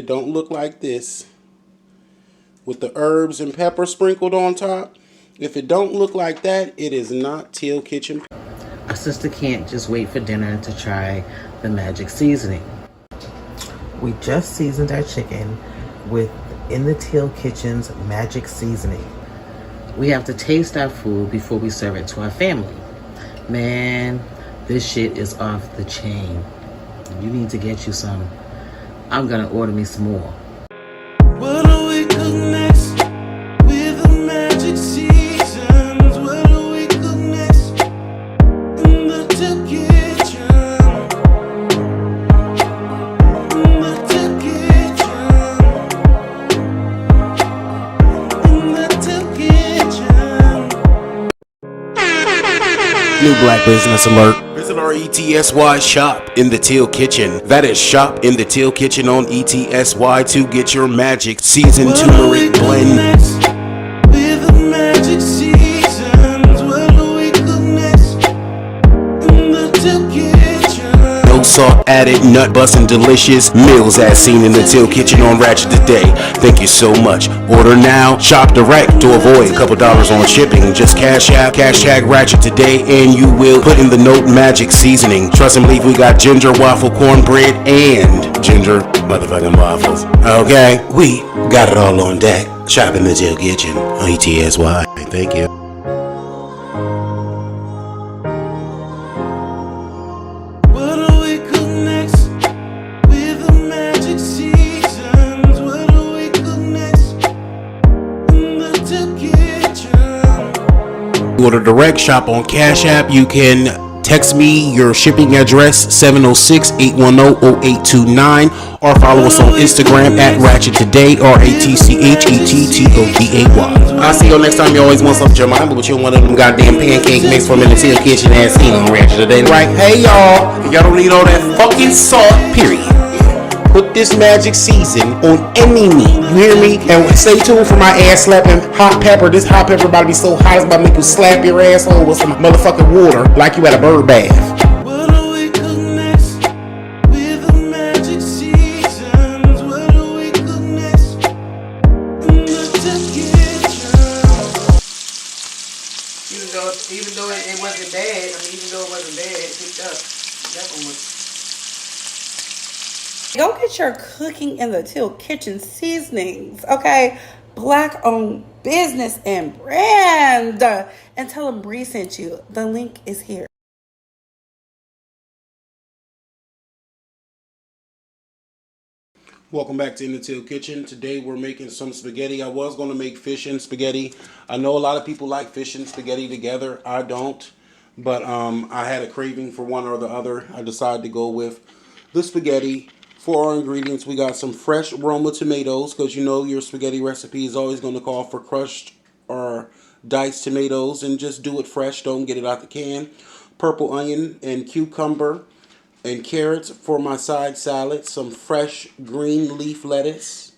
It don't look like this with the herbs and pepper sprinkled on top. If it don't look like that, it is not Teal Kitchen. Our sister can't just wait for dinner to try the magic seasoning. We just seasoned our chicken with In the Teal Kitchen's magic seasoning. We have to taste our food before we serve it to our family. Man, this shit is off the chain. You need to get you some. I'm gonna order me some more. What do we cook next with the magic seasons? What do we cook next in the Teal kitchen? In the Teal kitchen. In the Teal kitchen. New black business alert. Visit our ETSY shop in the Teal Kitchen. That is shop in the Teal Kitchen on ETSY to get your magic seasoned turmeric blend. With the magic seasons, what do we cook next in the Teal kitchen? No salt added, nut busting delicious meals as seen in the Teal Kitchen on Ratchet Today. Thank you so much. Order now, shop direct to avoid a couple dollars on shipping. Just cash app, hashtag Ratchet Today, and you will put in the note magic seasoning. Trust and believe we got ginger waffle cornbread and ginger motherfucking waffles. Okay, we got it all on deck. Shop in the Teal Kitchen on ETSY. Thank you. What do we cook next with the magic seasons? What do we cook next in the Teal kitchen? Order direct, shop on Cash App. You can text me your shipping address 706-810-0829 or follow us on Instagram at RatchetToday, RatchetToday. I'll see you next time. You always want something to remind me, but you want one of them goddamn pancake mix from in the Teal Kitchen as seen on Ratchet Today. Right? Hey y'all, if y'all don't need all that fucking salt, period. Put this magic season on any meat. You hear me? And stay tuned for my ass slapping hot pepper. This hot pepper about to be so hot it's about to make you slap your asshole with some motherfucking water like you at a bird bath. What do we cook next with the magic seasons? What do we cook next in the Teal kitchen? Even though it wasn't bad, even though it wasn't bad, it picked up. That one was. Go get your cooking in the Teal Kitchen seasonings, okay? Black owned business and brand. And tell them Bree sent you. The link is here. Welcome back to In the Teal Kitchen. Today we're making some spaghetti. I was going to make fish and spaghetti. I know a lot of people like fish and spaghetti together. I don't. But I had a craving for one or the other. I decided to go with the spaghetti. For our ingredients, we got some fresh Roma tomatoes, because you know your spaghetti recipe is always going to call for crushed or diced tomatoes, and just do it fresh. Don't get it out the can. Purple onion and cucumber and carrots for my side salad. Some fresh green leaf lettuce,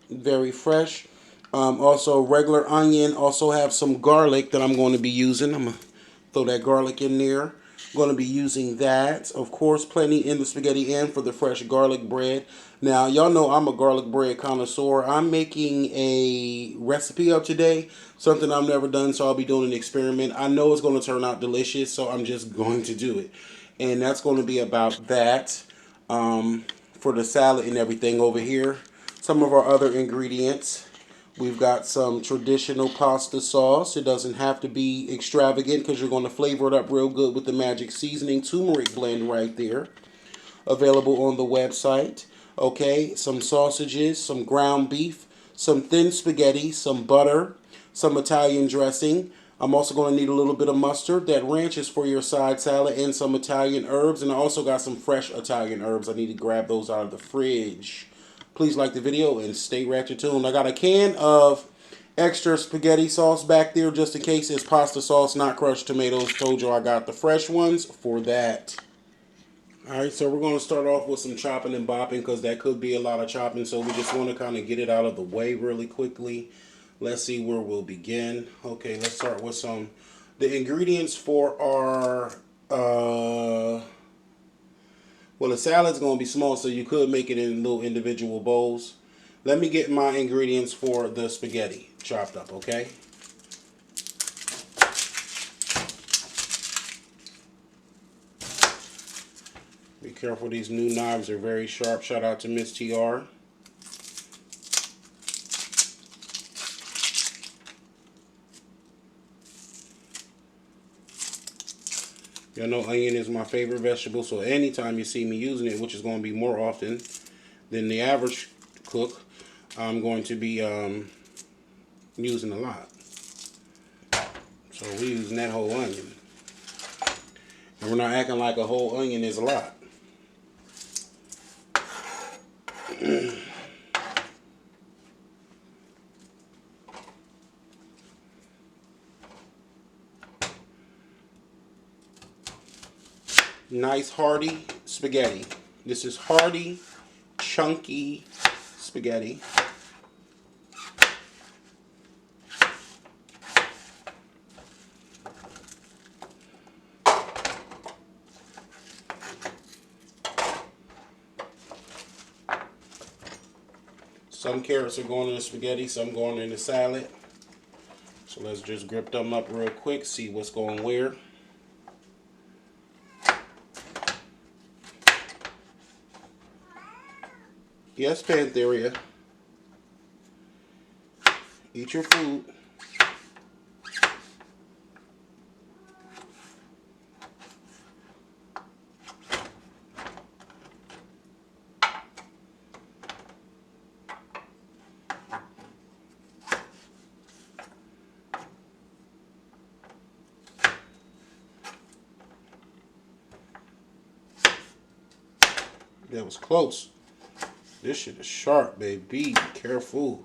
very fresh. Also regular onion. Also have some garlic that I'm going to be using. I'm going to throw that garlic in there. Going to be using that. Of course, plenty in the spaghetti and for the fresh garlic bread. Now, y'all know I'm a garlic bread connoisseur. I'm making a recipe up today. Something I've never done, so I'll be doing an experiment. I know it's going to turn out delicious, so I'm just going to do it. And that's going to be about that for the salad and everything over here. Some of our other ingredients. We've got some traditional pasta sauce. It doesn't have to be extravagant because you're going to flavor it up real good with the magic seasoning turmeric blend right there. Available on the website. Okay, some sausages, some ground beef, some thin spaghetti, some butter, some Italian dressing. I'm also going to need a little bit of mustard. That ranch is for your side salad, and some Italian herbs. And I also got some fresh Italian herbs. I need to grab those out of the fridge. Please like the video and stay ratchet tuned. I got a can of extra spaghetti sauce back there just in case it's pasta sauce, not crushed tomatoes. Told you I got the fresh ones for that. Alright, so we're going to start off with some chopping and bopping because that could be a lot of chopping. So we just want to kind of get it out of the way really quickly. Let's see where we'll begin. Okay, let's start with the ingredients for our, Well, the salad's going to be small, so you could make it in little individual bowls. Let me get my ingredients for the spaghetti chopped up, okay? Be careful, these new knives are very sharp. Shout out to Miss TR. Y'all know onion is my favorite vegetable, so anytime you see me using it, which is going to be more often than the average cook, I'm going to be using a lot. So we're using that whole onion. And we're not acting like a whole onion is a lot. Nice hearty spaghetti. This is hearty, chunky spaghetti. Some carrots are going in the spaghetti, some going in the salad. So let's just grip them up real quick, see what's going where. Yes, Pantheria. Eat your food. That was close. This shit is sharp, baby. Be careful.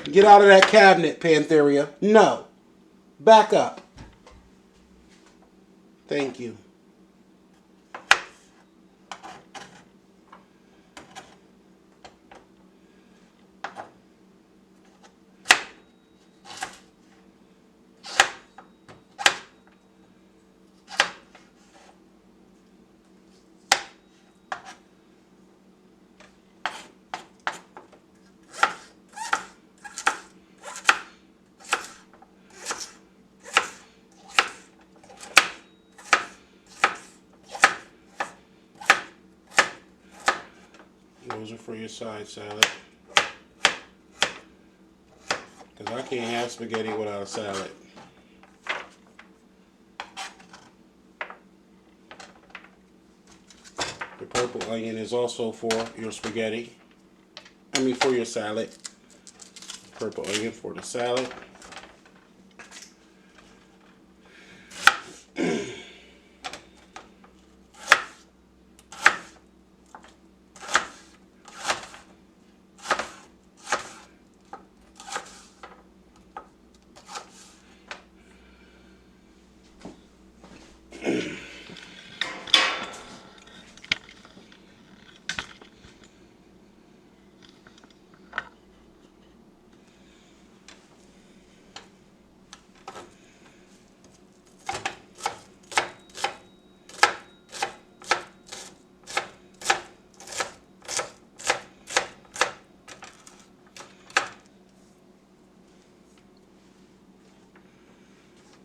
Get out of that cabinet, Pantheria. No. Back up. Thank you. Those are for your side salad. Because I can't have spaghetti without a salad. The purple onion is also for your spaghetti. I mean for your salad. Purple onion for the salad.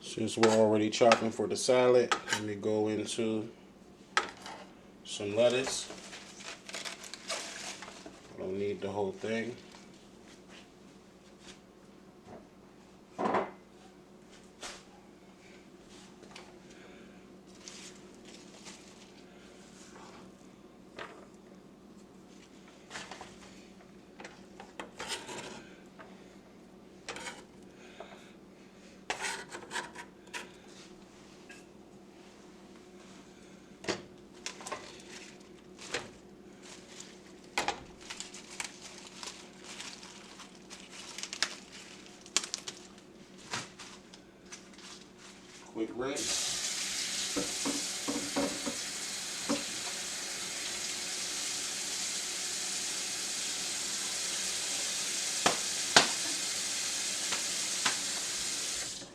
Since we're already chopping for the salad, let me go into some lettuce. I don't need the whole thing. Quick rinse.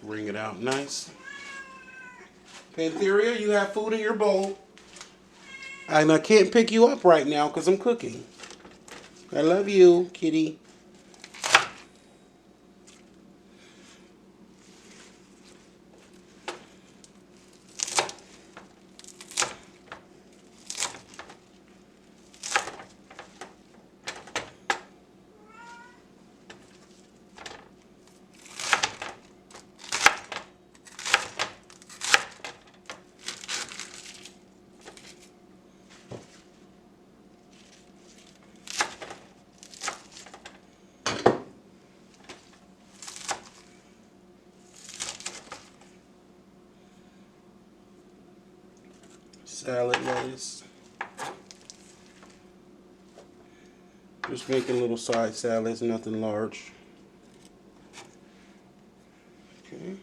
Wring it out nice. Pantheria, you have food in your bowl. And I can't pick you up right now because I'm cooking. I love you, kitty. Salad lettuce. Just making little side salads, nothing large. Okay.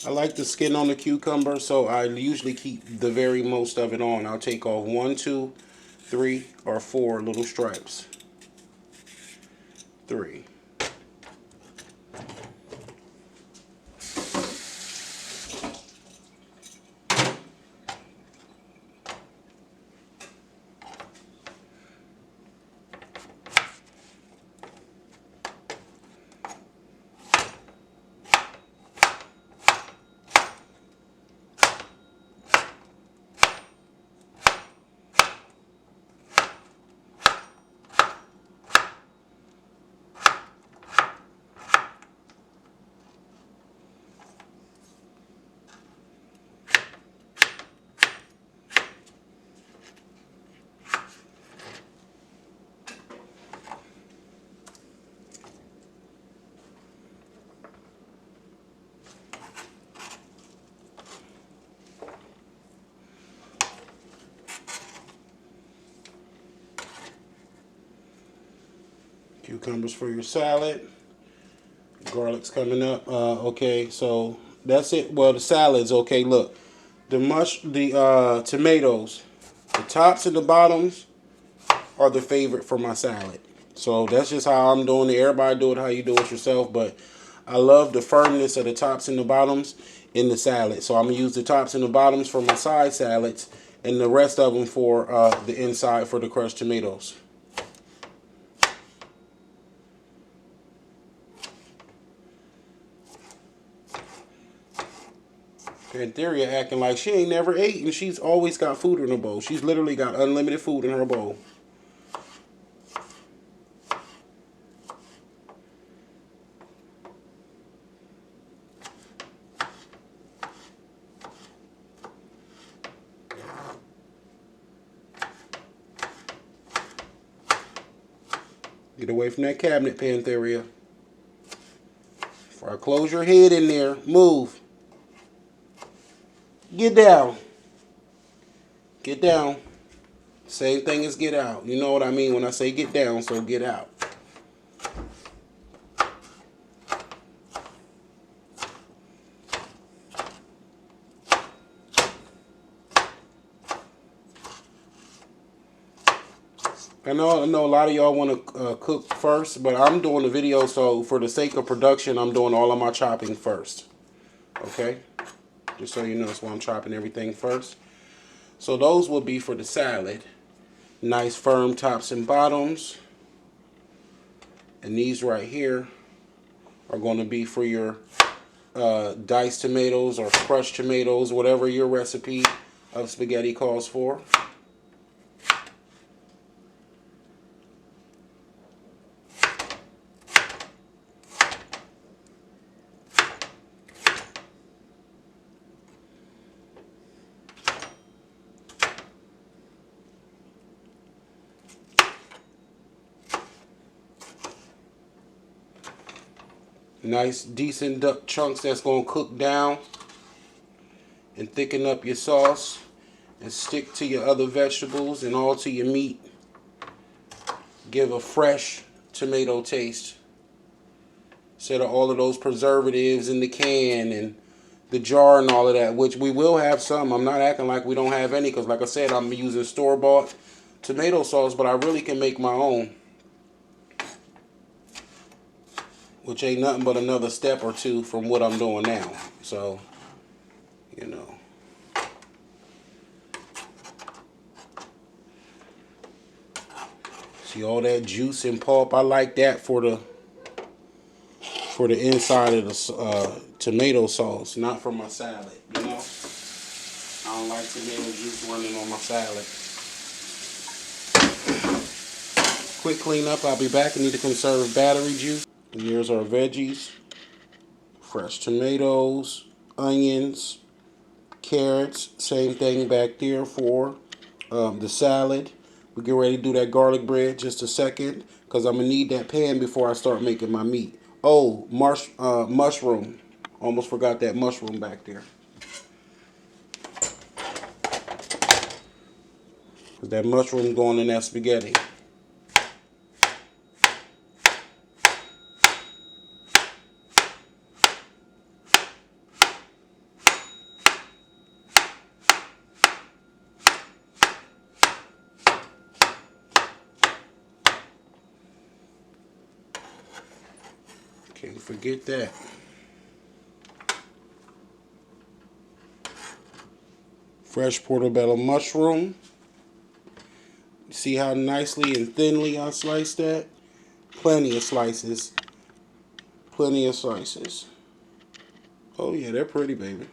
I like the skin on the cucumber, so I usually keep the very most of it on. I'll take off 1, 2, 3, or 4 little stripes. 3. Cucumbers for your salad. Garlic's coming up. Okay, so that's it. Well, the salad's okay. Look, the tomatoes, the tops and the bottoms are the favorite for my salad. So that's just how I'm doing it. Everybody do it how you do it yourself, but I love the firmness of the tops and the bottoms in the salad. So I'm gonna use the tops and the bottoms for my side salads, and the rest of them for the inside for the crushed tomatoes. Pantheria acting like she ain't never ate, and she's always got food in her bowl. She's literally got unlimited food in her bowl. Get away from that cabinet, Pantheria. Before I close your head in there, move. Get down. Get down. Same thing as get out. You know what I mean when I say get down, so get out. I know a lot of y'all want to cook first, but I'm doing the video, so for the sake of production, I'm doing all of my chopping first. Okay? Just so you know, that's why I'm chopping everything first. So those will be for the salad. Nice firm tops and bottoms. And these right here are going to be for your diced tomatoes or crushed tomatoes, whatever your recipe of spaghetti calls for. Nice, decent duck chunks that's going to cook down and thicken up your sauce and stick to your other vegetables and all to your meat. Give a fresh tomato taste instead of all of those preservatives in the can and the jar and all of that, which we will have some. I'm not acting like we don't have any because, like I said, I'm using store-bought tomato sauce, but I really can make my own, which ain't nothing but another step or two from what I'm doing now. So, you know. See all that juice and pulp? I like that for the inside of the tomato sauce, not for my salad, you know? I don't like tomato juice running on my salad. Quick cleanup, I'll be back. I need to conserve battery juice. Here's our veggies. Fresh tomatoes, onions, carrots. Same thing back there for the salad. We get ready to do that garlic bread just a second because I'm going to need that pan before I start making my meat. Oh, mushroom. Almost forgot that mushroom back there. Because that mushroom going in that spaghetti. Can't forget that. Fresh portobello mushroom. See how nicely and thinly I sliced that? Plenty of slices. Plenty of slices. Oh yeah, they're pretty, baby.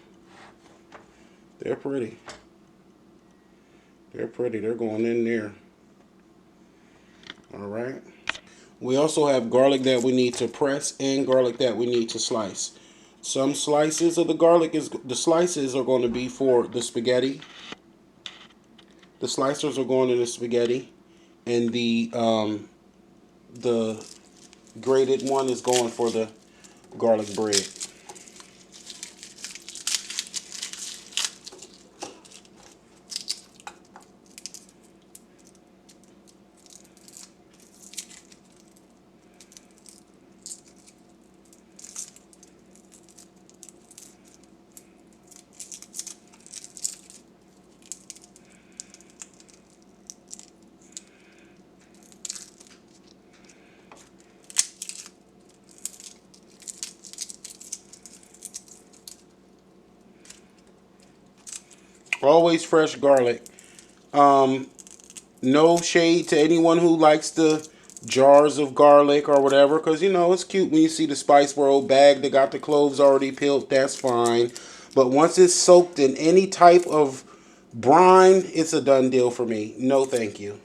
They're pretty. They're pretty. They're going in there. Alright. We also have garlic that we need to press and garlic that we need to slice. Some slices of the garlic the slices are going to be for the spaghetti. The slicers are going in the spaghetti, and the grated one is going for the garlic bread. Always fresh garlic. No shade to anyone who likes the jars of garlic or whatever, because you know it's cute when you see the Spice World bag that got the cloves already peeled. That's fine, but once it's soaked in any type of brine, it's a done deal for me. No thank you.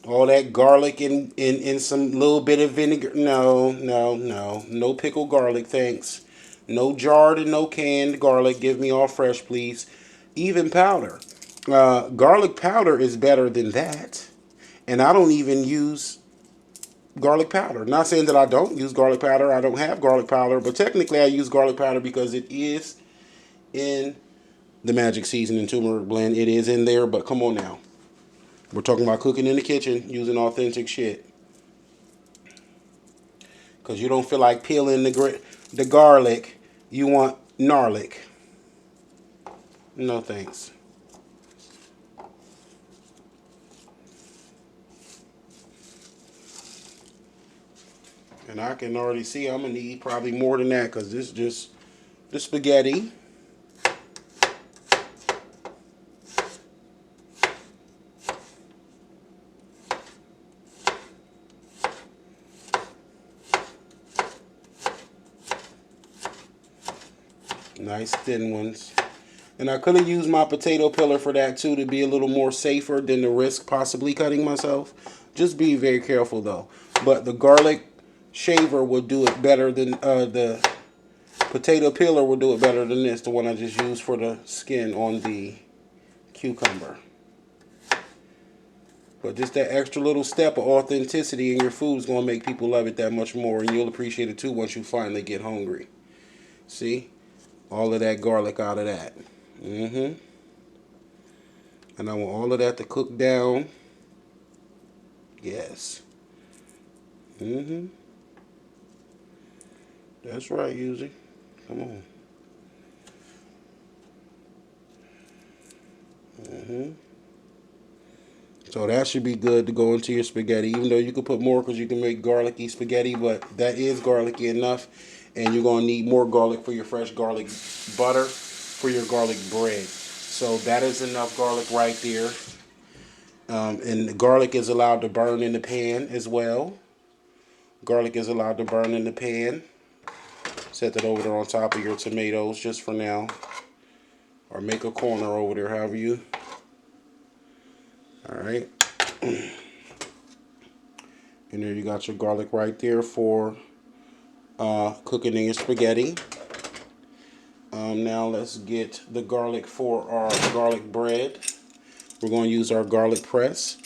All that garlic in some little bit of vinegar. No, no, no. No pickled garlic, thanks. No jarred and no canned garlic. Give me all fresh, please. Even powder. Garlic powder is better than that. And I don't even use garlic powder. Not saying that I don't use garlic powder. I don't have garlic powder. But technically I use garlic powder because it is in the Magic Seasoning Turmeric Blend. It is in there, but come on now. We're talking about cooking in the kitchen using authentic shit. Because you don't feel like peeling the garlic. You want gnarlic. No thanks. And I can already see I'm going to need probably more than that because this is just the spaghetti. Nice thin ones. And I could have used my potato peeler for that too to be a little more safer than the risk possibly cutting myself. Just be very careful though. But the garlic shaver will do it better than the potato peeler will do it better than this, the one I just used for the skin on the cucumber. But just that extra little step of authenticity in your food is going to make people love it that much more. And you'll appreciate it too once you finally get hungry. See? All of that garlic out of that. And I want all of that to cook down. Yes. That's right, Yuzzy. Come on. So that should be good to go into your spaghetti, even though you could put more because you can make garlicky spaghetti, but that is garlicky enough. And you're going to need more garlic for your fresh garlic butter for your garlic bread. So that is enough garlic right there. And the garlic is allowed to burn in the pan as well. Garlic is allowed to burn in the pan. Set that over there on top of your tomatoes just for now. Or make a corner over there, however you. Alright. And there you got your garlic right there for cooking in your spaghetti. Now let's get the garlic for our garlic bread. We're going to use our garlic press.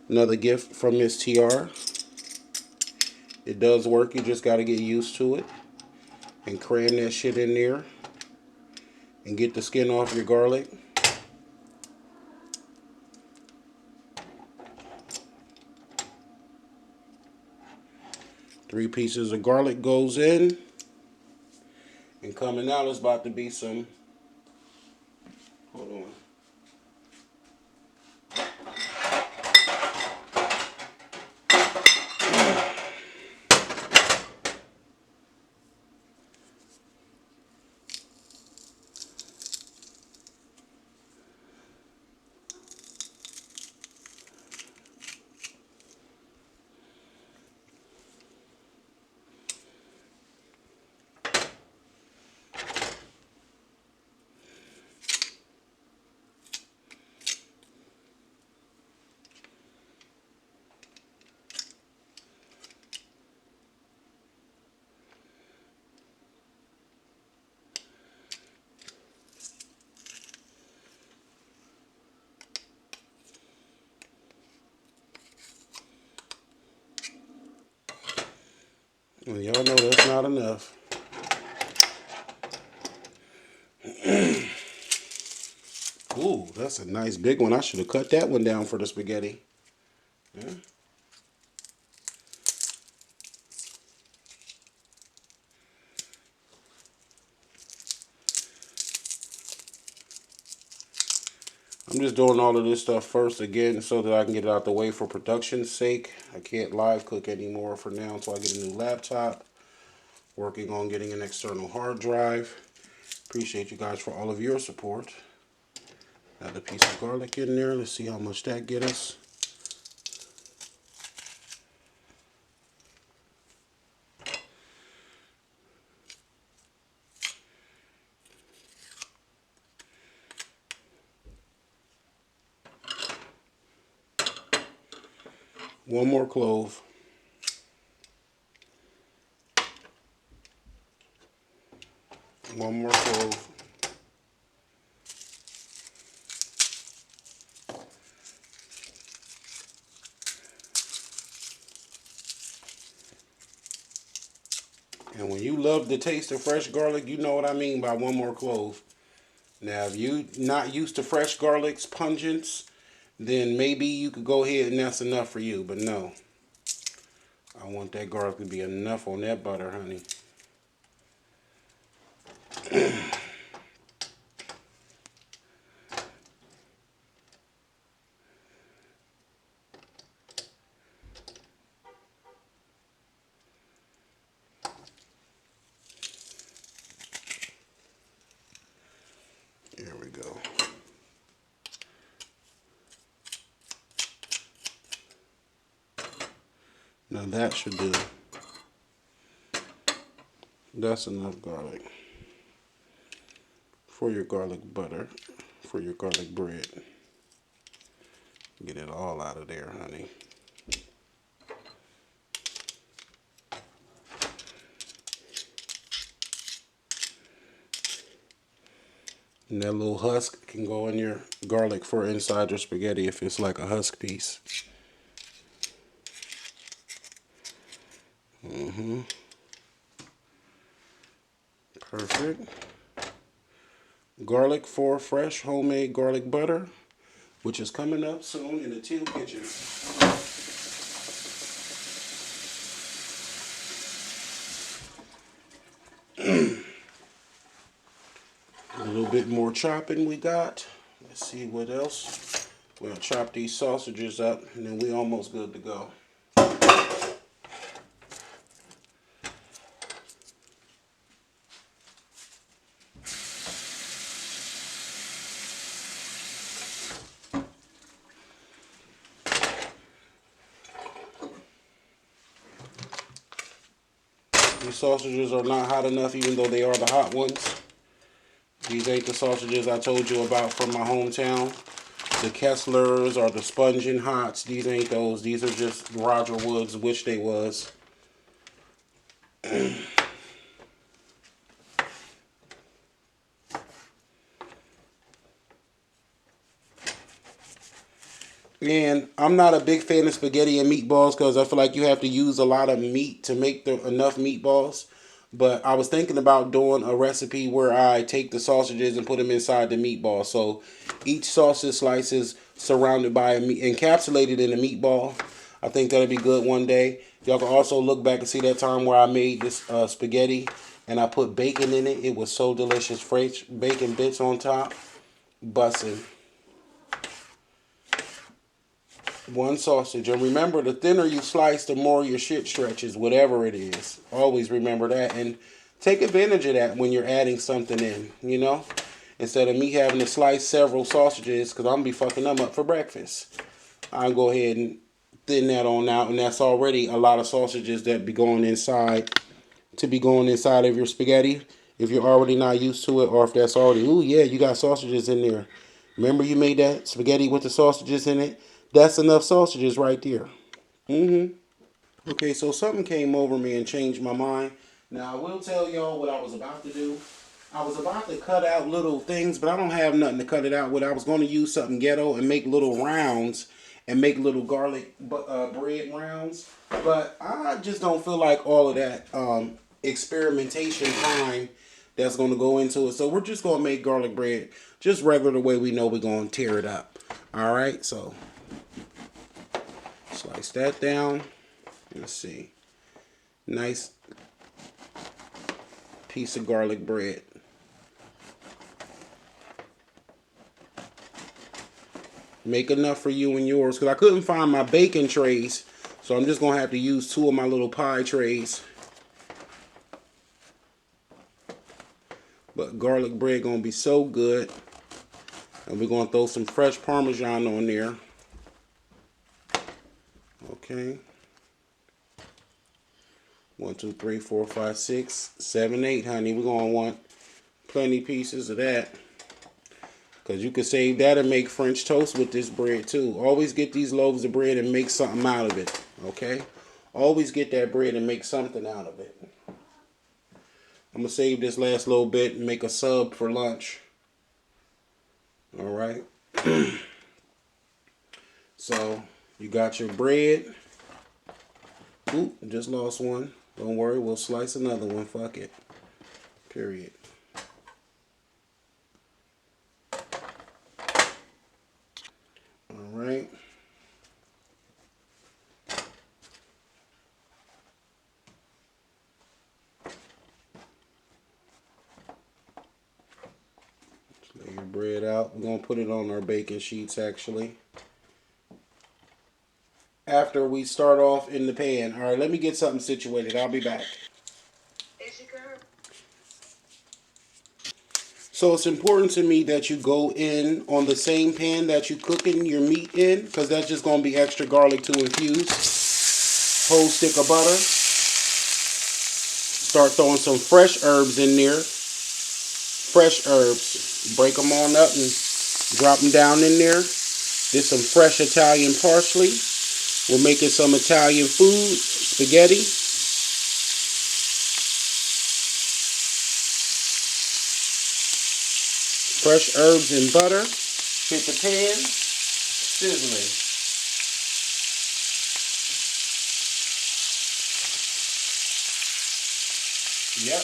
Another gift from Miss TR. It does work. You just got to get used to it. And cram that shit in there. And get the skin off your garlic. Three pieces of garlic goes in. And coming out is about to be some, hold on. Well, y'all know that's not enough. Ooh, that's a nice big one. I should have cut that one down for the spaghetti. Yeah. I'm just doing all of this stuff first again so that I can get it out the way for production's sake. I can't live cook anymore for now until I get a new laptop. Working on getting an external hard drive. Appreciate you guys for all of your support. Add a piece of garlic in there. Let's see how much that get us. One more clove. One more clove. And when you love the taste of fresh garlic, you know what I mean by one more clove. Now, if you're not used to fresh garlic's pungence, then maybe you could go ahead and that's enough for you. But no. I want that garlic to be enough on that butter, honey. There we go. Now that should do. That's enough garlic for your garlic butter, for your garlic bread. Get it all out of there, honey. And that little husk can go in your garlic for inside your spaghetti if it's like a husk piece. Perfect. Garlic for fresh homemade garlic butter, which is coming up soon in the Teal kitchen. A little bit more chopping we got. Let's see what else. We'll chop these sausages up and then we almost good to go. These sausages are not hot enough even though they are the hot ones. These ain't the sausages I told you about from my hometown. The Kesslers or the Spongin' Hots. These ain't those. These are just Roger Woods, which they was. And I'm not a big fan of spaghetti and meatballs because I feel like you have to use a lot of meat to make enough meatballs. But I was thinking about doing a recipe where I take the sausages and put them inside the meatball. So each sausage slice is surrounded by a meat, encapsulated in a meatball. I think that'll be good one day. Y'all can also look back and see that time where I made this spaghetti and I put bacon in it. It was so delicious. Fresh bacon bits on top. Bussin'. One sausage. And remember, the thinner you slice, the more your shit stretches, whatever it is. Always remember that. And take advantage of that when you're adding something in, you know? Instead of me having to slice several sausages, because I'm going to be fucking them up for breakfast. I'll go ahead and thin that on out. And that's already a lot of sausages that be going inside, of your spaghetti. If you're already not used to it, or if that's already, ooh, yeah, you got sausages in there. Remember you made that spaghetti with the sausages in it? That's enough sausages right there. Okay, so something came over me and changed my mind. Now, I will tell y'all what I was about to do. I was about to cut out little things, but I don't have nothing to cut it out with. I was going to use something ghetto and make little rounds and make little garlic bread rounds. But I just don't feel like all of that experimentation time that's going to go into it. So we're just going to make garlic bread just regular the way we know we're going to tear it up. All right, so slice that down. Let's see. Nice piece of garlic bread. Make enough for you and yours, because I couldn't find my baking trays, so I'm just going to have to use 2 of my little pie trays. But garlic bread going to be so good. And we're going to throw some fresh Parmesan on there. Okay. 1, 2, 3, 4, 5, 6, 7, 8, honey. We're going to want plenty pieces of that. Because you can save that and make French toast with this bread too. Always get these loaves of bread and make something out of it. Okay? Always get that bread and make something out of it. I'm going to save this last little bit and make a sub for lunch. Alright? So, you got your bread. Oop, just lost one. Don't worry, we'll slice another one. Fuck it. Period. Alright. Lay your bread out. We're going to put it on our baking sheets actually. After we start off in the pan. Alright, let me get something situated. I'll be back. So it's important to me that you go in on the same pan that you cooking your meat in, because that's just going to be extra garlic to infuse. Whole stick of butter. Start throwing some fresh herbs in there. Fresh herbs. Break them on up and drop them down in there. There's some fresh Italian parsley. We're making some Italian food, spaghetti. Fresh herbs and butter. Hit the pan. Sizzling. Yep.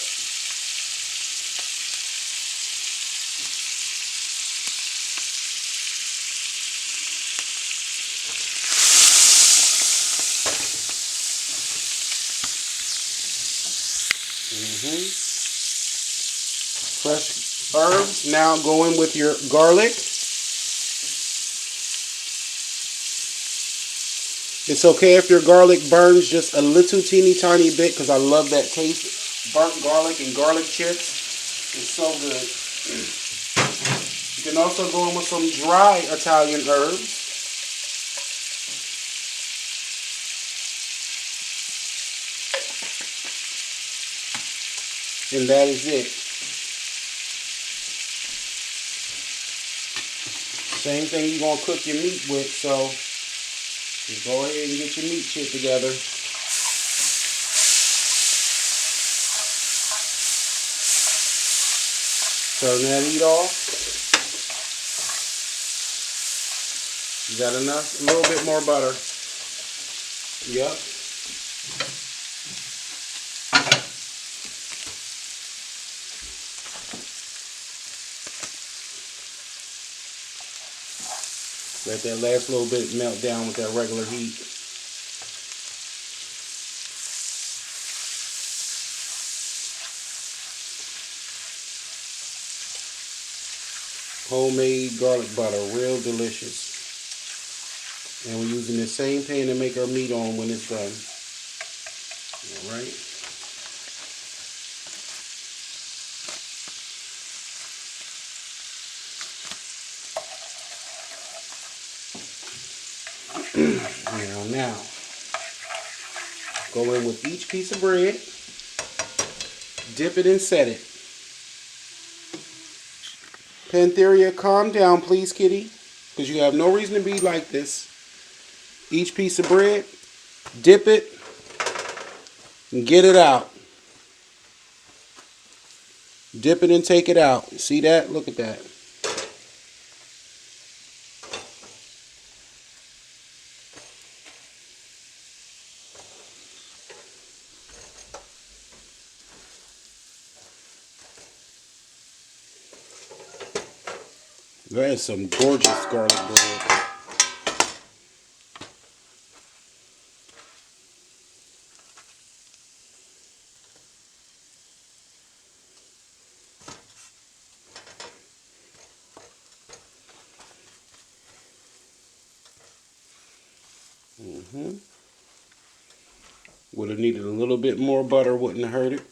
Fresh herbs. Now go in with your garlic. It's okay if your garlic burns just a little teeny tiny bit because I love that taste. Burnt garlic and garlic chips. It's so good. You can also go in with some dry Italian herbs. And that is it. Same thing you're going to cook your meat with, so just go ahead and get your meat chip together. Turn that heat off. You got enough? A little bit more butter. Yep. Let that last little bit melt down with that regular heat. Homemade garlic butter, real delicious. And we're using the same pan to make our meat on when it's done. All right. Now, go in with each piece of bread, dip it and set it. Pantheria, calm down please, kitty, because you have no reason to be like this. Each piece of bread, dip it, and get it out. Dip it and take it out. See that? Look at that. That is some gorgeous garlic bread. Would have needed a little bit more butter, wouldn't have hurt it.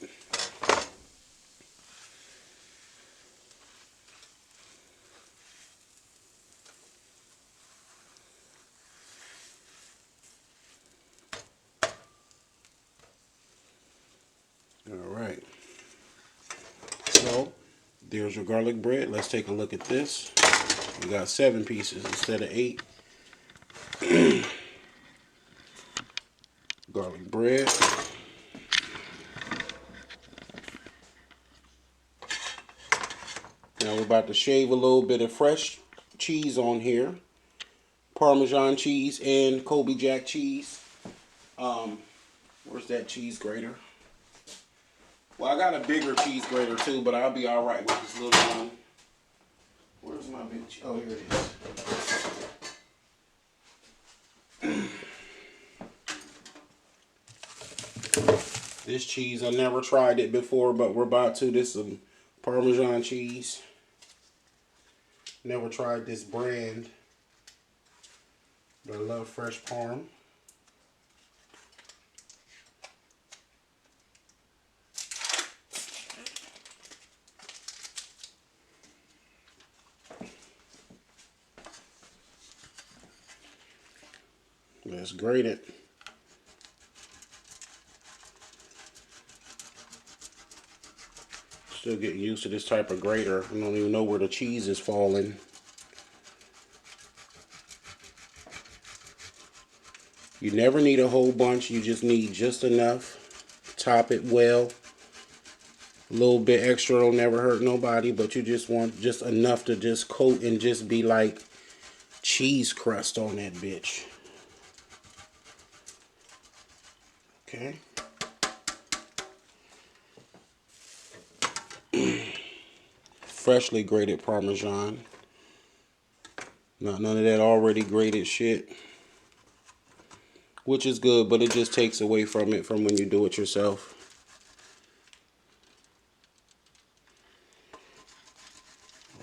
Alright. So, there's your garlic bread. Let's take a look at this. We got 7 pieces instead of 8. Garlic bread. Now we're about to shave a little bit of fresh cheese on here. Parmesan cheese and Colby Jack cheese. Where's that cheese grater? Well, I got a bigger cheese grater too, but I'll be alright with this little one. Where's my big cheese? Oh, here it is. This cheese, I never tried it before, but we're about to. This is some Parmesan cheese. Never tried this brand, but I love fresh parm. Let's grate it. Still getting used to this type of grater. I don't even know where the cheese is falling. You never need a whole bunch. You just need just enough. Top it well. A little bit extra will never hurt nobody, but you just want just enough to just coat and just be like cheese crust on that bitch. Okay. freshly grated Parmesan. Not none of that already grated shit. Which is good, but it just takes away from it from when you do it yourself.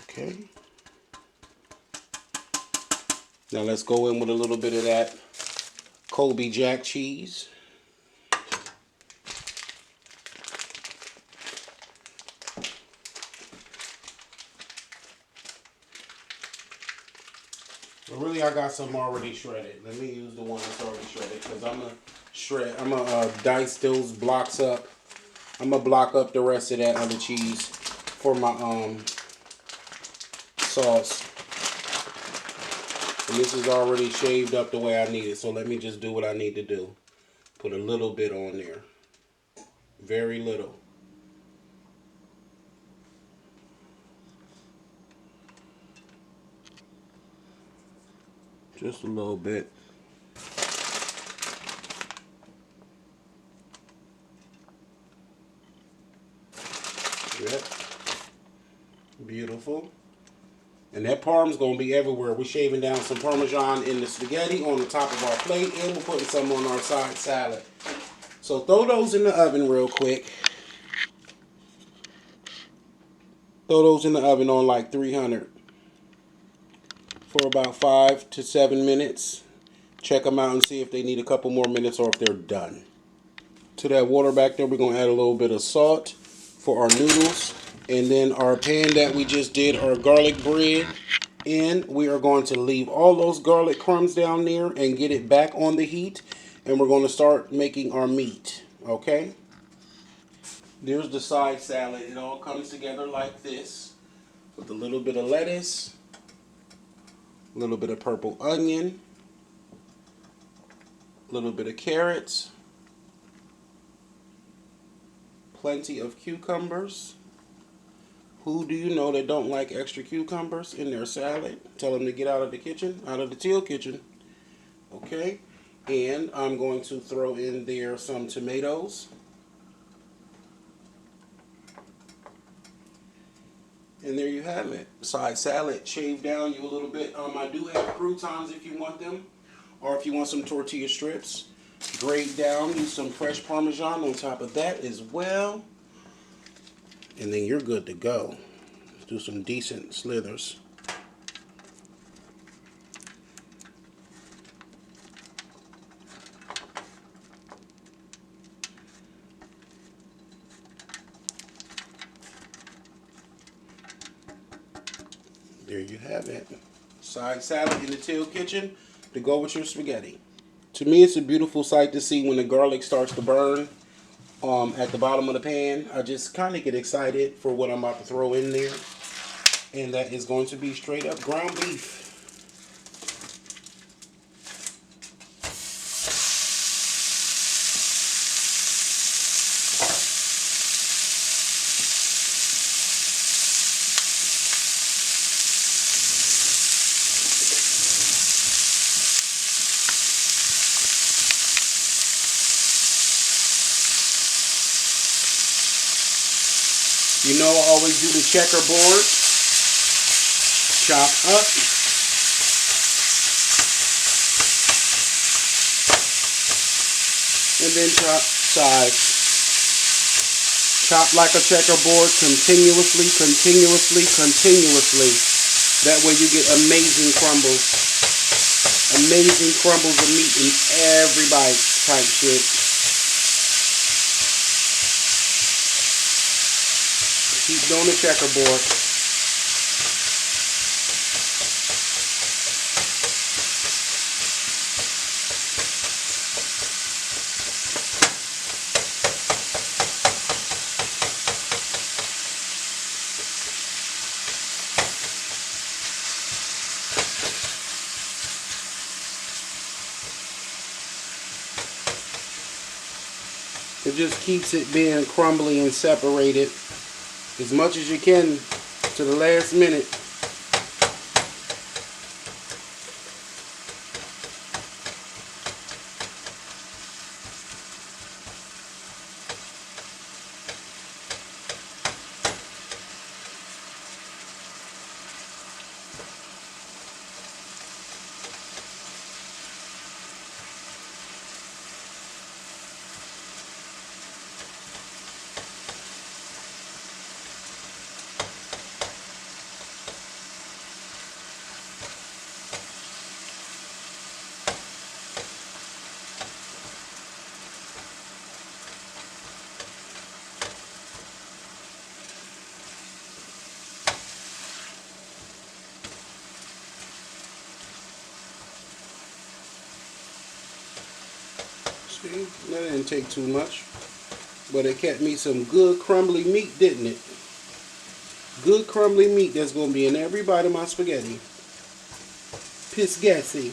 Okay. Now let's go in with a little bit of that Colby Jack cheese. But really, I got some already shredded. Let me use the one that's already shredded because I'm gonna dice those blocks up. I'm gonna block up the rest of that other cheese for my sauce. And this is already shaved up the way I need it. So let me just do what I need to do. Put a little bit on there. Very little. Just a little bit. Yep. Beautiful. And that parm's going to be everywhere. We're shaving down some Parmesan in the spaghetti on the top of our plate. And we're putting some on our side salad. So throw those in the oven real quick. Throw those in the oven on like 300 for about 5 to 7 minutes. Check them out and see if they need a couple more minutes or if they're done. To that water back there, we're going to add a little bit of salt for our noodles. And then our pan that we just did our garlic bread in, we are going to leave all those garlic crumbs down there and get it back on the heat. And we're going to start making our meat. Okay? There's the side salad. It all comes together like this. With a little bit of lettuce. A little bit of purple onion. A little bit of carrots. Plenty of cucumbers. Who do you know that don't like extra cucumbers in their salad? Tell them to get out of the kitchen, out of the Teal kitchen. Okay? And I'm going to throw in there some tomatoes. And there you have it. Side salad, shaved down you a little bit. I do have croutons if you want them. Or if you want some tortilla strips. Grate down, use some fresh Parmesan on top of that as well. And then you're good to go. Let's do some decent slithers. There you have it. Side salad in the Teal kitchen to go with your spaghetti. To me, it's a beautiful sight to see when the garlic starts to burn at the bottom of the pan. I just kind of get excited for what I'm about to throw in there. And that is going to be straight up ground beef. You know I always do the checkerboard. Chop up. And then chop sides. Chop like a checkerboard continuously, continuously, continuously. That way you get amazing crumbles. Amazing crumbles of meat in every bite type shit. Keep doing the checkerboard. It just keeps it being crumbly and separated as much as you can to the last minute. See, that didn't take too much. But it kept me some good crumbly meat, didn't it? Good crumbly meat that's going to be in every bite of my spaghetti. Pisgazzi.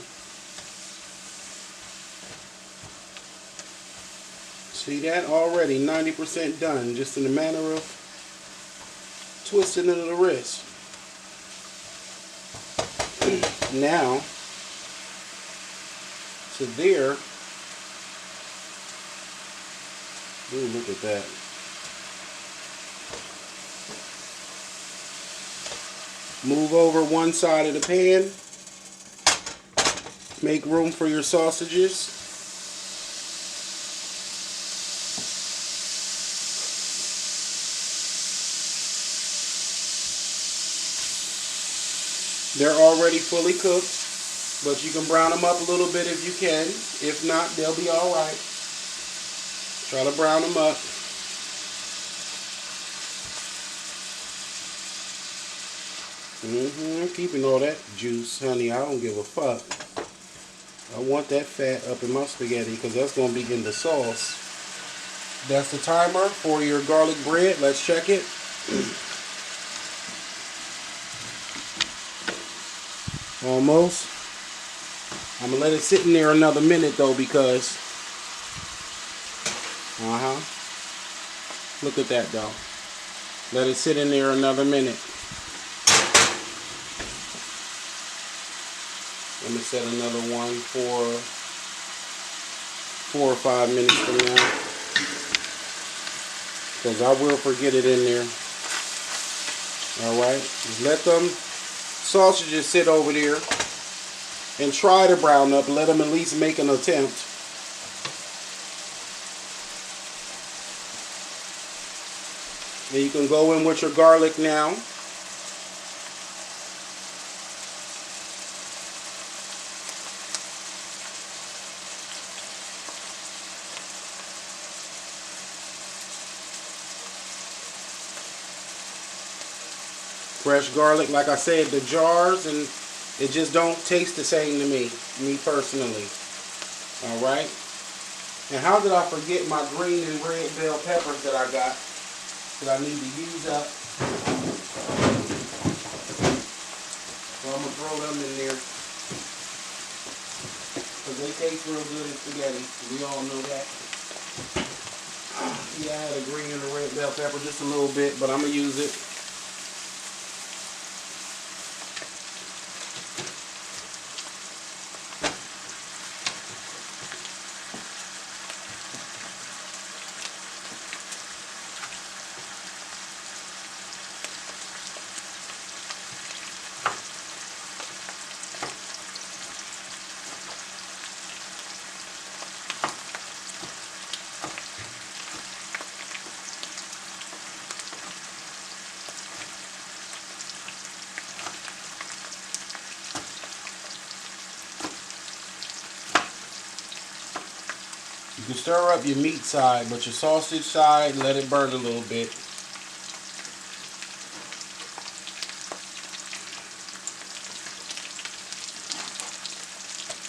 See that? Already 90% done. Just in a matter of twisting of the wrist. Now, to there. Ooh, look at that. Move over one side of the pan. Make room for your sausages. They're already fully cooked, but you can brown them up a little bit if you can. If not, they'll be all right. Try to brown them up. Keeping all that juice, honey. I don't give a fuck. I want that fat up in my spaghetti because that's going to be in the sauce. That's the timer for your garlic bread. Let's check it. Almost. I'm going to let it sit in there another minute though because look at that though. Let it sit in there another minute. Let me set another one for 4 or 5 minutes from now. Because I will forget it in there. Alright. Just let them sausages sit over there. And try to brown up. Let them at least make an attempt. And you can go in with your garlic now. Fresh garlic, like I said, the jars, and it just don't taste the same to me personally. Alright? And how did I forget my green and red bell peppers that I got? That I need to use up. So I'm going to throw them in there. Because they taste real good in spaghetti. We all know that. Yeah, I had a green and a red bell pepper, just a little bit, but I'm going to use it. You can stir up your meat side, but your sausage side, let it burn a little bit.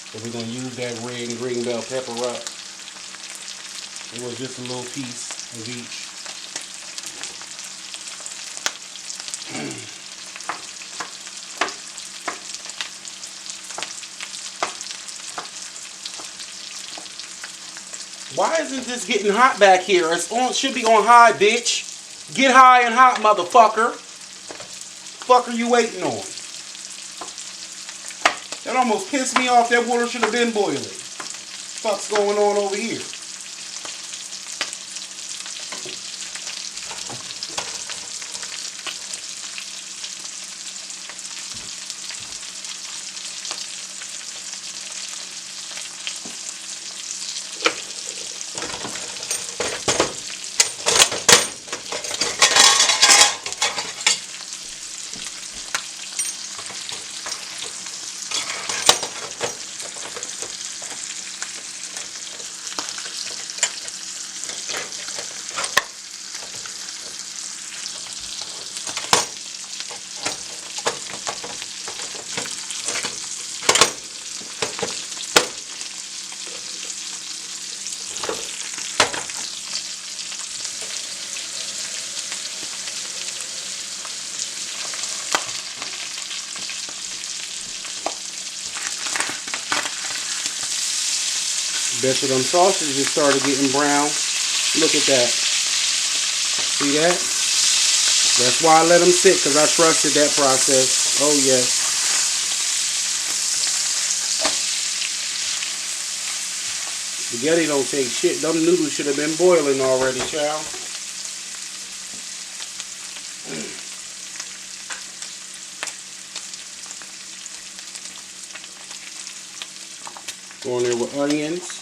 So we're going to use that red and green bell pepper up. It was just a little piece of each. Why isn't this getting hot back here? It's on, should be on high, bitch. Get high and hot, motherfucker. Fuck are you waiting on? That almost pissed me off. That water should have been boiling. Fuck's going on over here? Bet you them sausages started getting brown. Look at that. See that? That's why I let them sit, because I trusted that process. Oh, yes. Spaghetti don't take shit. Them noodles should have been boiling already, child. Go in there with onions.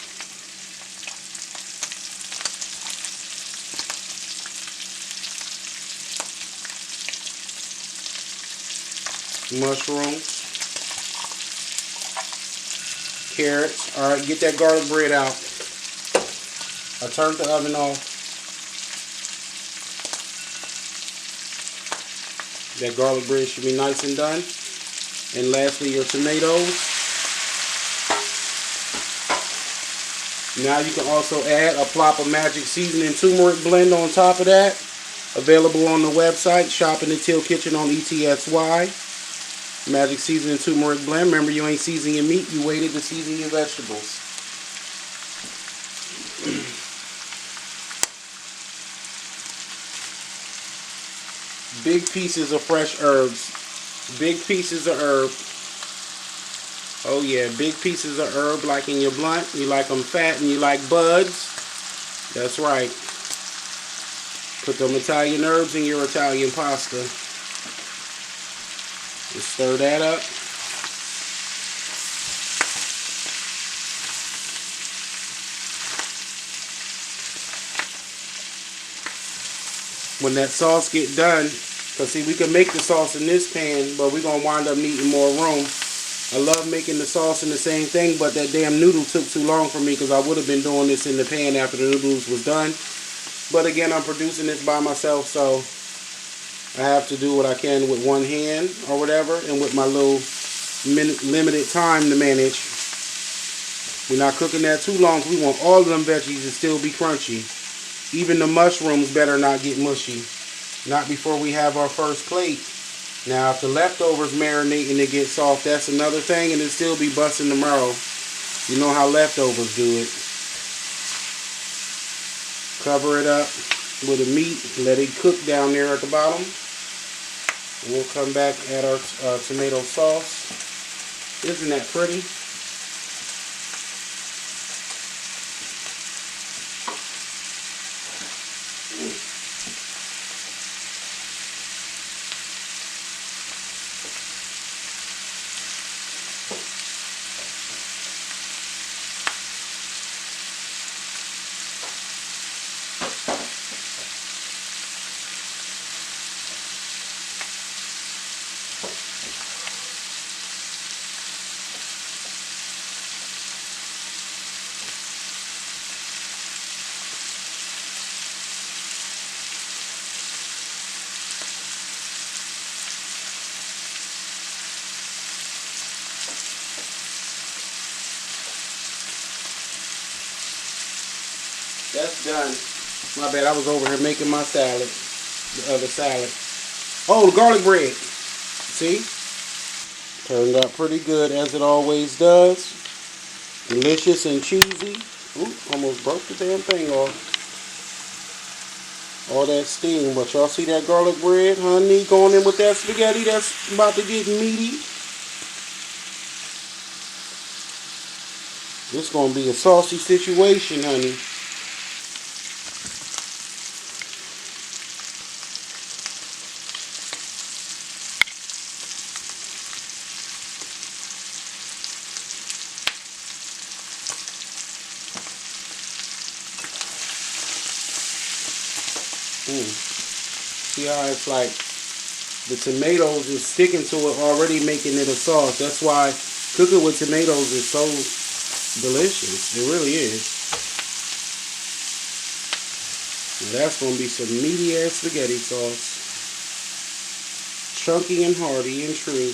Mushrooms. Carrots. Alright, get that garlic bread out. I turned the oven off. That garlic bread should be nice and done. And lastly, your tomatoes. Now you can also add a plop of magic seasoning turmeric blend on top of that. Available on the website, Shop in the Teal Kitchen on ETSY. Magic seasoning turmeric blend. Remember, you ain't seasoning your meat, you waited to season your vegetables. Big pieces of fresh herbs. Big pieces of herb. Oh yeah, big pieces of herb like in your blunt. You like them fat and you like buds. That's right. Put them Italian herbs in your Italian pasta. Just stir that up. When that sauce get done, because see, we can make the sauce in this pan, but we're going to wind up needing more room. I love making the sauce in the same thing, but that damn noodle took too long for me because I would have been doing this in the pan after the noodles was done. But again, I'm producing this by myself, so I have to do what I can with one hand or whatever, and with my little limited time to manage. We're not cooking that too long because we want all of them veggies to still be crunchy. Even the mushrooms better not get mushy. Not before we have our first plate. Now, if the leftovers marinate and they get soft, that's another thing, and it still be busting the marrow. You know how leftovers do it. Cover it up with the meat. Let it cook down there at the bottom. We'll come back at our tomato sauce. Isn't that pretty? That's done. My bad, I was over here making my salad. The other salad. Oh, the garlic bread. See? Turned out pretty good, as it always does. Delicious and cheesy. Ooh, almost broke the damn thing off. All that steam. But y'all see that garlic bread, honey, going in with that spaghetti that's about to get meaty? This gonna be a saucy situation, honey. See how it's like the tomatoes is sticking to it already, making it a sauce. That's why cooking with tomatoes is so delicious. It really is. Now that's going to be some meaty ass spaghetti sauce. Chunky and hearty and true.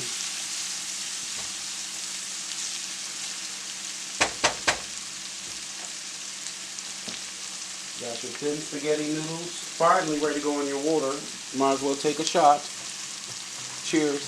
Got your thin spaghetti noodles finally ready to go in your water. Might as well take a shot. Cheers.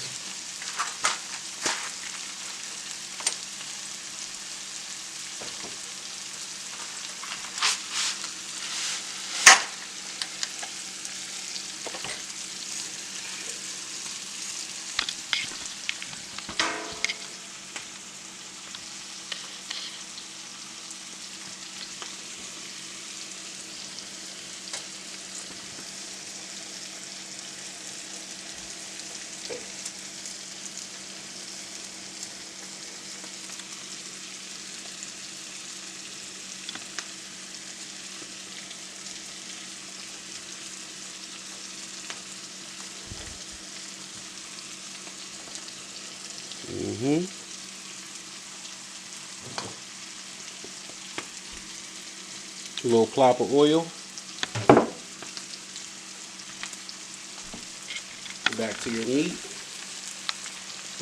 A little plop of oil. Back to your meat,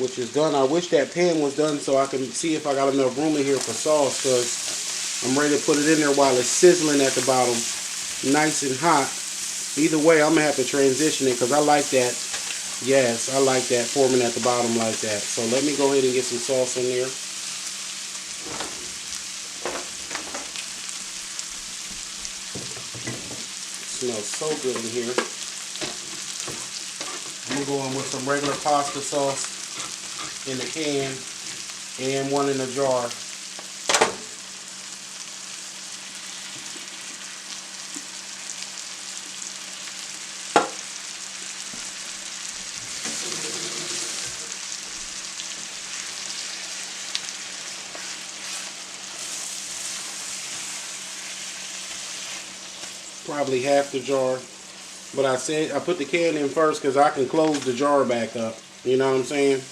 which is done. I wish that pan was done so I can see if I got enough room in here for sauce, because I'm ready to put it in there while it's sizzling at the bottom, nice and hot. Either way, I'm gonna have to transition it because I like that. Yes, I like that forming at the bottom like that. So let me go ahead and get some sauce in there. It smells so good in here. I'm going with some regular pasta sauce in the can and one in a jar. Probably half the jar. But I said I put the can in first because I can close the jar back up. You know what I'm saying?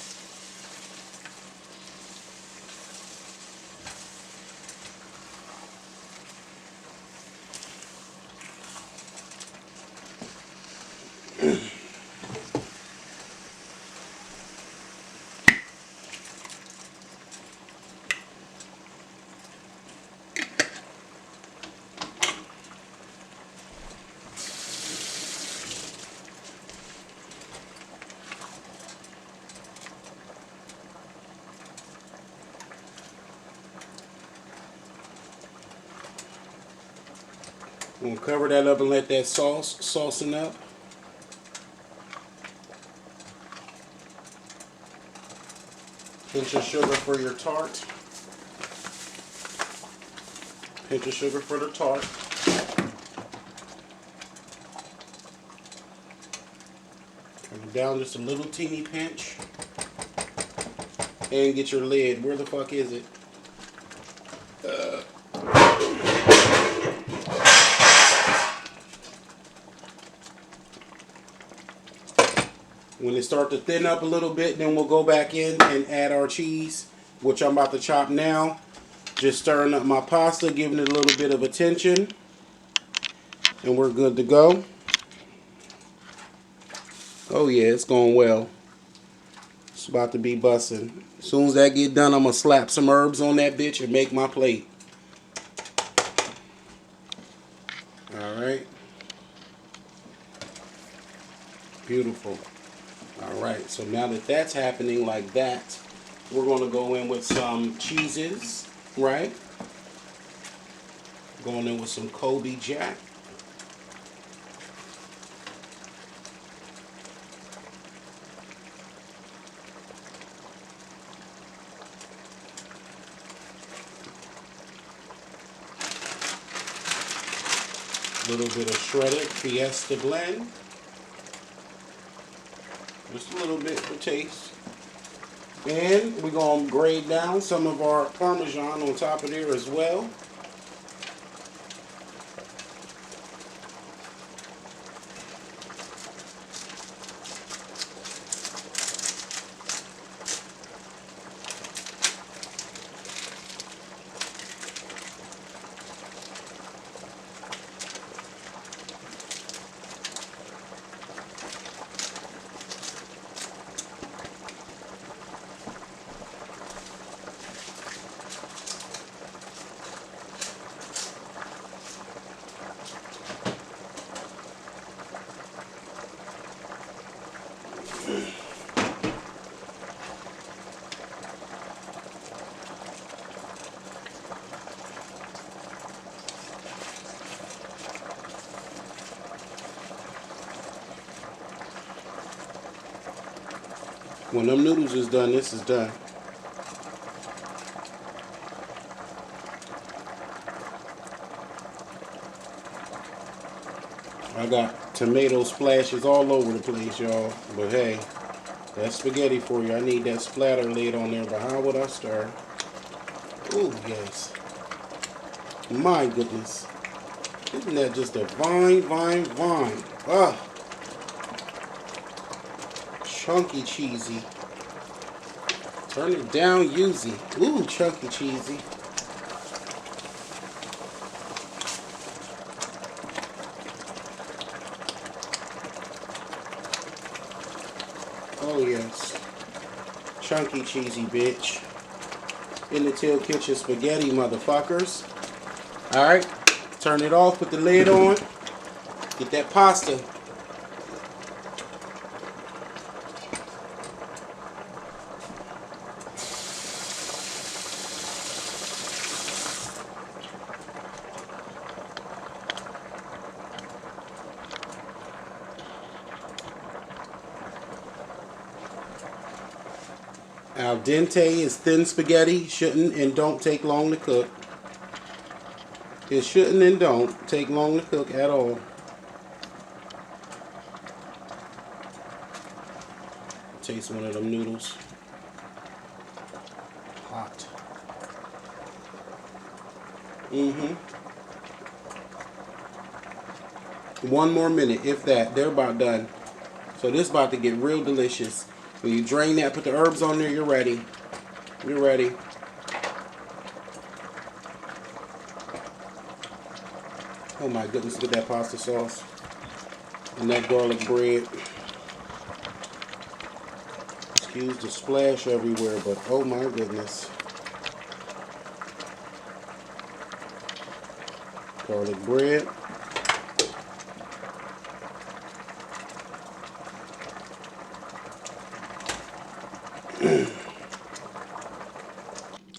We'll cover that up and let that saucing up. Pinch of sugar for your tart. Pinch of sugar for the tart. Turn it down just a little teeny pinch. And get your lid. Where the fuck is it? When it starts to thin up a little bit, then we'll go back in and add our cheese, which I'm about to chop now. Just stirring up my pasta, giving it a little bit of attention. And we're good to go. Oh yeah, it's going well. It's about to be busting. As soon as that get done, I'm going to slap some herbs on that bitch and make my plate. Alright. Beautiful. Alright, so now that that's happening like that, we're going to go in with some cheeses, right? Going in with some Kobe Jack. A little bit of shredded Fiesta blend. Just a little bit for taste. And we're going to grate down some of our Parmesan on top of there as well. When them noodles is done, this is done. I got tomato splashes all over the place, y'all. But hey, that's spaghetti for you. I need that splatter lid on there, but how would I stir? Oh, yes. My goodness. Isn't that just a vine? Ah. Chunky cheesy. Turn it down, Yuzzy. Ooh, chunky cheesy. Oh yes. Chunky cheesy, bitch. In the Teal Kitchen spaghetti, motherfuckers. Alright. Turn it off, put the lid on. Get that pasta. Al dente is thin spaghetti. Shouldn't and don't take long to cook. It shouldn't and don't take long to cook at all. Taste one of them noodles. Hot. One more minute, if that. They're about done. So this is about to get real delicious. When you drain that, put the herbs on there, you're ready. You're ready. Oh my goodness, look at that pasta sauce. And that garlic bread. Excuse the splash everywhere, but oh my goodness. Garlic bread.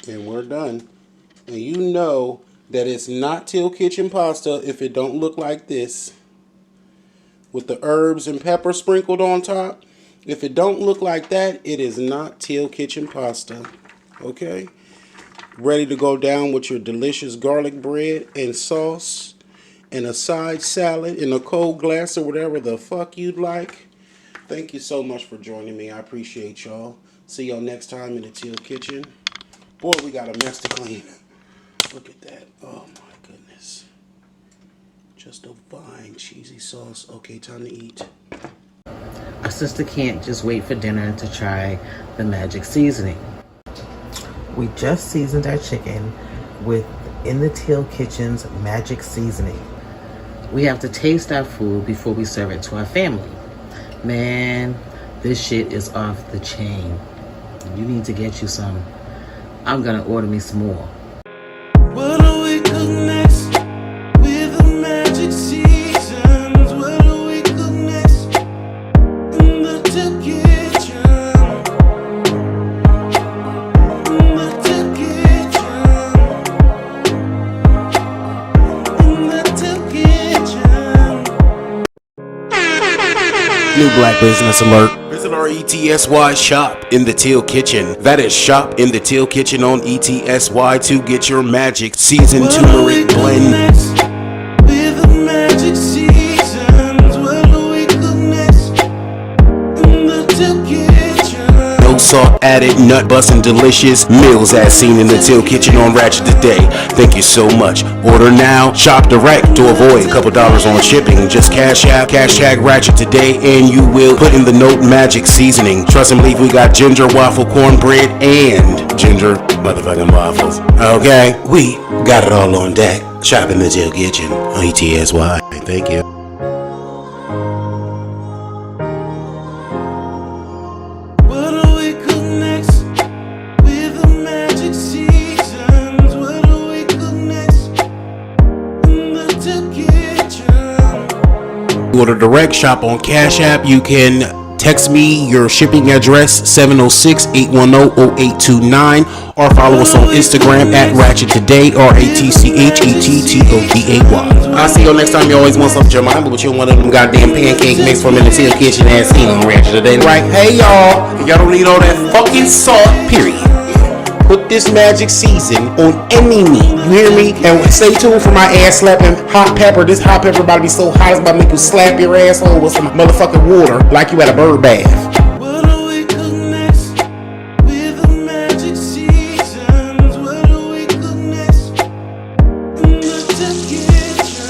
And we're done. And you know that it's not Teal Kitchen pasta if it don't look like this. With the herbs and pepper sprinkled on top. If it don't look like that, it is not Teal Kitchen pasta. Okay? Ready to go down with your delicious garlic bread and sauce. And a side salad in a cold glass or whatever the fuck you'd like. Thank you so much for joining me. I appreciate y'all. See y'all next time in the Teal Kitchen. Boy, we got a mess to clean. Look at that. Oh my goodness. Just a fine cheesy sauce. Okay, time to eat. Our sister can't just wait for dinner to try the magic seasoning. We just seasoned our chicken with In the Teal Kitchen's magic seasoning. We have to taste our food before we serve it to our family. Man, this shit is off the chain. You need to get you some. I'm gonna order me some more. What do we cook next with the magic seasons? What do we cook next in the Teal Kitchen? In the Teal Kitchen. In the Teal Kitchen. New black business alert. Visit our ETSY shop in the Teal Kitchen. That is shop in the Teal Kitchen on ETSY to get your magic seasoned turmeric blend. With the magic seasons, what do we cook next in the Teal Kitchen? No salt added, nut busting delicious meals as seen in the Teal Kitchen on Ratchet Today. Thank you so much. Order now, shop direct to avoid a couple dollars on shipping. Just cash app, hashtag Ratchet Today, and you will put in the note magic seasoning. Trust and believe we got ginger waffle cornbread and ginger motherfucking waffles. Okay, we got it all on deck. Shop in the Teal Kitchen on ETSY. Thank you. What do we cook next with the magic seasons? What do we cook next in the Teal Kitchen? Order direct, shop on Cash App. You can text me your shipping address 706-810-0829 or follow us on Instagram at RatchetToday, RatchetToday. I'll see you next time. You always want something Jemima, but you want one of them goddamn pancake mix from in the Teal Kitchen as seen on Ratchet Today. Right? Hey y'all, if y'all don't need all that fucking salt, period. Put this magic season on any meat. You hear me? And stay tuned for my ass slapping hot pepper. This hot pepper about to be so hot it's about to make you slap your asshole with some motherfucking water like you at a bird bath. What do we cook next with the magic seasons? What do we cook next in the Teal Kitchen?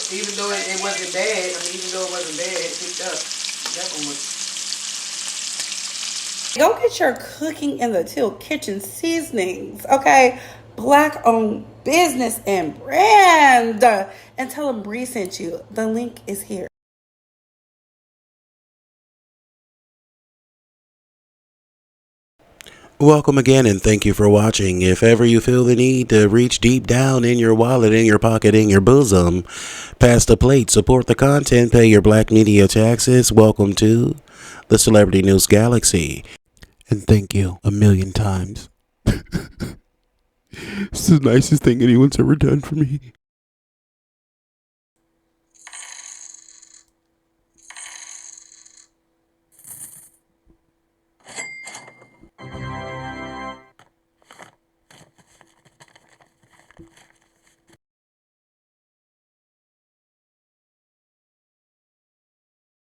Even though it wasn't bad, it picked up. That one was Go get your cooking in the Teal kitchen seasonings, okay? Black owned business and brand. And tell them Bree sent you. The link is here. Welcome again and thank you for watching. If ever you feel the need to reach deep down in your wallet, in your pocket, in your bosom, pass the plate, support the content, pay your black media taxes, welcome to the Celebrity News Galaxy. And thank you a million times. It's the nicest thing anyone's ever done for me.